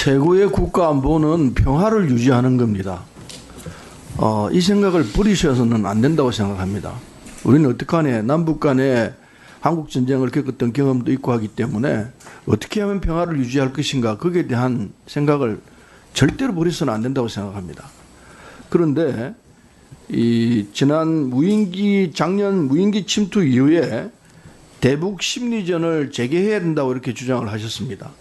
최고의 국가안보는 평화를 유지하는 겁니다. 이 생각을 버리셔서는 안 된다고 생각합니다. 우리는 어떡하네, 남북 간에 한국 전쟁을 겪었던 경험도 있고 하기 때문에 어떻게 하면 평화를 유지할 것인가, 거기에 대한 생각을 절대로 버려서는 안 된다고 생각합니다. 그런데 작년 무인기 침투 이후에 대북 심리전을 재개해야 된다고 이렇게 주장을 하셨습니다.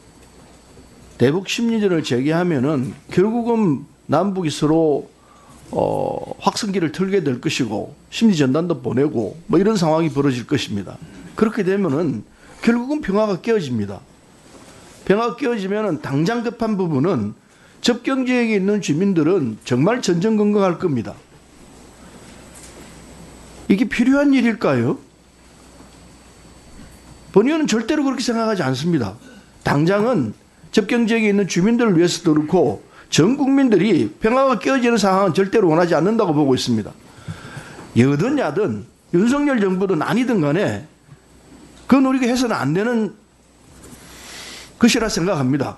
대북 심리전을 재개하면은 결국은 남북이 서로 확성기를 틀게 될 것이고 심리전단도 보내고 뭐 이런 상황이 벌어질 것입니다. 그렇게 되면은 결국은 평화가 깨어집니다. 평화가 깨어지면은 당장 급한 부분은 접경 지역에 있는 주민들은 정말 전전긍긍할 겁니다. 이게 필요한 일일까요? 본 의원은 절대로 그렇게 생각하지 않습니다. 당장은 접경 지역에 있는 주민들을 위해서도 그렇고 전 국민들이 평화가 깨어지는 상황은 절대로 원하지 않는다고 보고 있습니다. 여든 야든 윤석열 정부든 아니든 간에 그건 우리가 해서는 안 되는 것이라 생각합니다.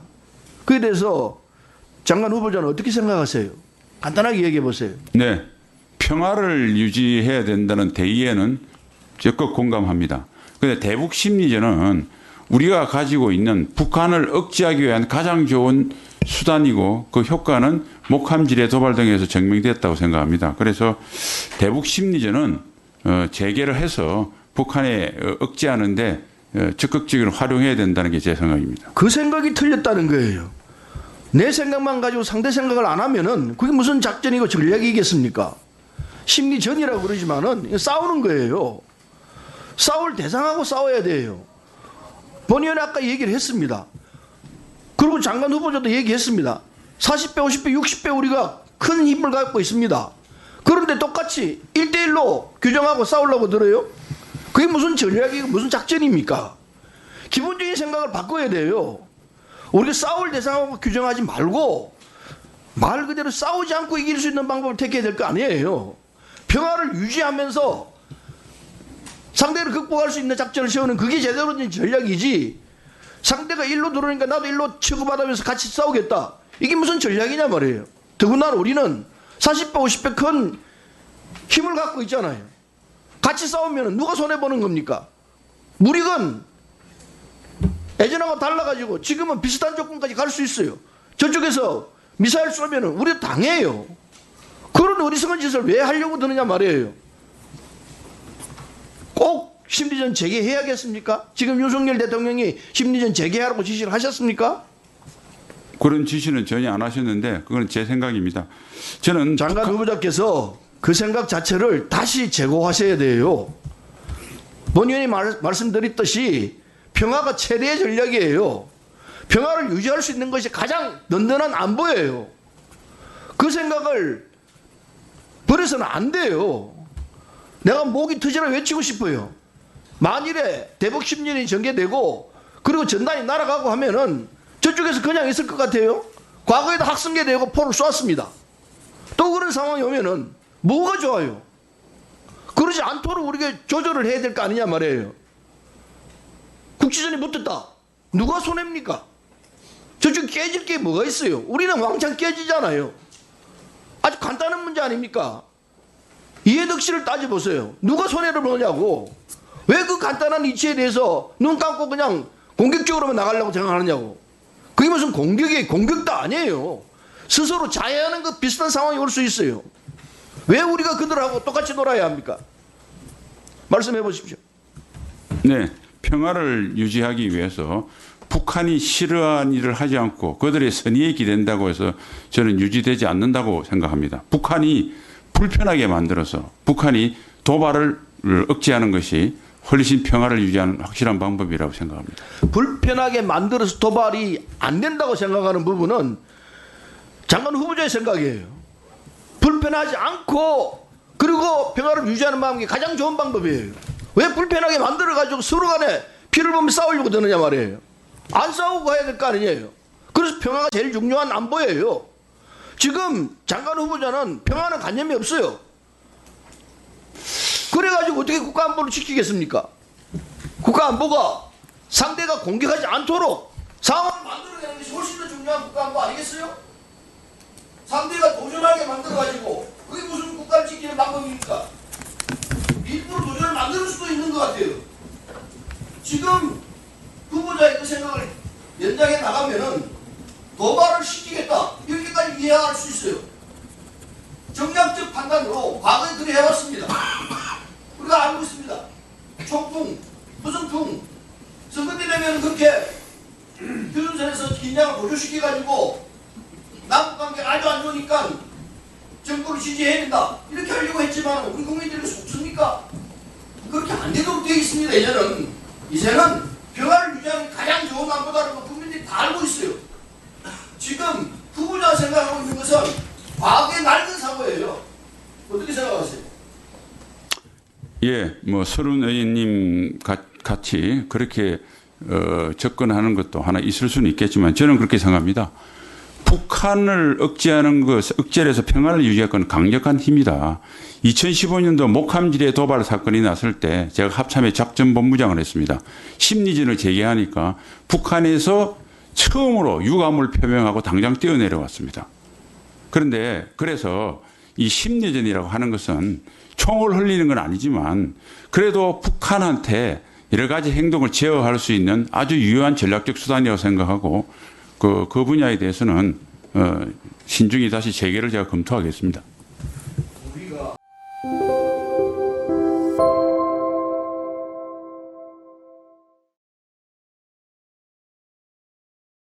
그에 대해서 장관 후보자는 어떻게 생각하세요? 간단하게 얘기해 보세요. 네, 평화를 유지해야 된다는 대의에는 적극 공감합니다. 그런데 대북 심리전은 우리가 가지고 있는 북한을 억제하기 위한 가장 좋은 수단이고 그 효과는 목함질의 도발 등에서 증명됐다고 생각합니다. 그래서 대북 심리전은 재개를 해서 북한에 억제하는데 적극적으로 활용해야 된다는 게 제 생각입니다. 그 생각이 틀렸다는 거예요. 내 생각만 가지고 상대 생각을 안 하면은 그게 무슨 작전이고 전략이겠습니까? 심리전이라고 그러지만은 싸우는 거예요. 싸울 대상하고 싸워야 돼요. 본 의원이 아까 얘기를 했습니다. 그리고 장관 후보자도 얘기했습니다. 40배, 50배, 60배 우리가 큰 힘을 갖고 있습니다. 그런데 똑같이 1대1로 규정하고 싸우려고 들어요? 그게 무슨 전략이고 무슨 작전입니까? 기본적인 생각을 바꿔야 돼요. 우리가 싸울 대상하고 규정하지 말고 말 그대로 싸우지 않고 이길 수 있는 방법을 택해야 될 거 아니에요. 평화를 유지하면서 상대를 극복할 수 있는 작전을 세우는 그게 제대로 된 전략이지, 상대가 일로 들어오니까 나도 일로 치고받으면서 같이 싸우겠다, 이게 무슨 전략이냐 말이에요. 더군다나 우리는 40배 50배 큰 힘을 갖고 있잖아요. 같이 싸우면 누가 손해보는 겁니까? 무력은 예전하고 달라가지고 지금은 비슷한 조건까지 갈 수 있어요. 저쪽에서 미사일 쏘면 우리도 당해요. 그런 어리석은 짓을 왜 하려고 드느냐 말이에요. 꼭 심리전 재개해야겠습니까? 지금 윤석열 대통령이 심리전 재개하라고 지시를 하셨습니까? 그런 지시는 전혀 안 하셨는데 그건 제 생각입니다. 저는 장관 후보자께서 그 생각 자체를 다시 재고하셔야 돼요. 본 의원이 말씀드렸듯이 평화가 최대의 전략이에요. 평화를 유지할 수 있는 것이 가장 든든한 안보예요. 그 생각을 버려서는 안 돼요. 내가 목이 터지라 외치고 싶어요. 만일에 대북 심리전이 전개되고 그리고 전단이 날아가고 하면은 저쪽에서 그냥 있을 것 같아요? 과거에도 학생계 되고 포를 쏘았습니다. 또 그런 상황이 오면은 뭐가 좋아요? 그러지 않도록 우리가 조절을 해야 될 거 아니냐 말이에요. 국지전이 붙었다. 누가 손해입니까? 저쪽 깨질 게 뭐가 있어요? 우리는 왕창 깨지잖아요. 아주 간단한 문제 아닙니까? 이해득실을 따져보세요. 누가 손해를 보냐고. 왜 그 간단한 이치에 대해서 눈 감고 그냥 공격적으로만 나가려고 생각하느냐고. 그게 무슨 공격도 아니에요. 스스로 자해하는 것 비슷한 상황이 올 수 있어요. 왜 우리가 그들하고 똑같이 놀아야 합니까? 말씀해 보십시오. 네, 평화를 유지하기 위해서 북한이 싫어하는 일을 하지 않고 그들의 선의에 기댄다고 해서 저는 유지되지 않는다고 생각합니다. 북한이 불편하게 만들어서 북한이 도발을 억제하는 것이 훨씬 평화를 유지하는 확실한 방법이라고 생각합니다. 불편하게 만들어서 도발이 안 된다고 생각하는 부분은 장관 후보자의 생각이에요. 불편하지 않고 그리고 평화를 유지하는 방법이 가장 좋은 방법이에요. 왜 불편하게 만들어가지고 서로 간에 피를 보며 싸우려고 드느냐 말이에요. 안 싸우고 가야 될 거 아니에요. 그래서 평화가 제일 중요한 안보예요. 지금 장관 후보자는 평화는 관념이 없어요. 그래가지고 어떻게 국가안보를 지키겠습니까? 국가안보가 상대가 공격하지 않도록 상황을 만들어내는 것이 것이 훨씬 더 중요한 국가인 거 아니겠어요? 상대가 도전하게 만들어가지고 그게 무슨 국가를 지키는 방법입니까? 일부러 도전을 만들 수도 있는 것 같아요. 지금 후보자의 그 생각을 연장해 나가면은 도발을 시키겠다 이렇게까지 이해할 수 있어요. 정략적 판단으로 과거에 그래 해왔습니다. 우리가 알고 있습니다. 총풍, 무슨풍, 선거 때 되면 그렇게 휴전선에서 긴장을 고조시켜가지고 남북관계가 아주 안 좋으니까 정부를 지지해야 된다 이렇게 하려고 했지만 우리 국민들이 속습니까? 그렇게 안 되도록 되어 있습니다. 이제는 평화를 유지하는 가장 좋은 안보다는 거 국민들이 다 알고 있어요. 지금 후보자가 생각하고 있는 것은 과거의 낡은 사고예요. 어떻게 생각하세요? 예, 뭐 서른 의원님 같이 그렇게 접근하는 것도 하나 있을 수는 있겠지만 저는 그렇게 생각합니다. 북한을 억제하는 것, 억제를 해서 평화를 유지할 건 강력한 힘이다. 2015년도 목함지뢰 도발 사건이 났을 때 제가 합참의 작전본부장을 했습니다. 심리전을 제기하니까 북한에서 처음으로 유감을 표명하고 당장 뛰어내려왔습니다. 그런데 그래서 이 심리전이라고 하는 것은 총을 흘리는 건 아니지만 그래도 북한한테 여러 가지 행동을 제어할 수 있는 아주 유효한 전략적 수단이라고 생각하고 그 분야에 대해서는 신중히 다시 재개를 제가 검토하겠습니다.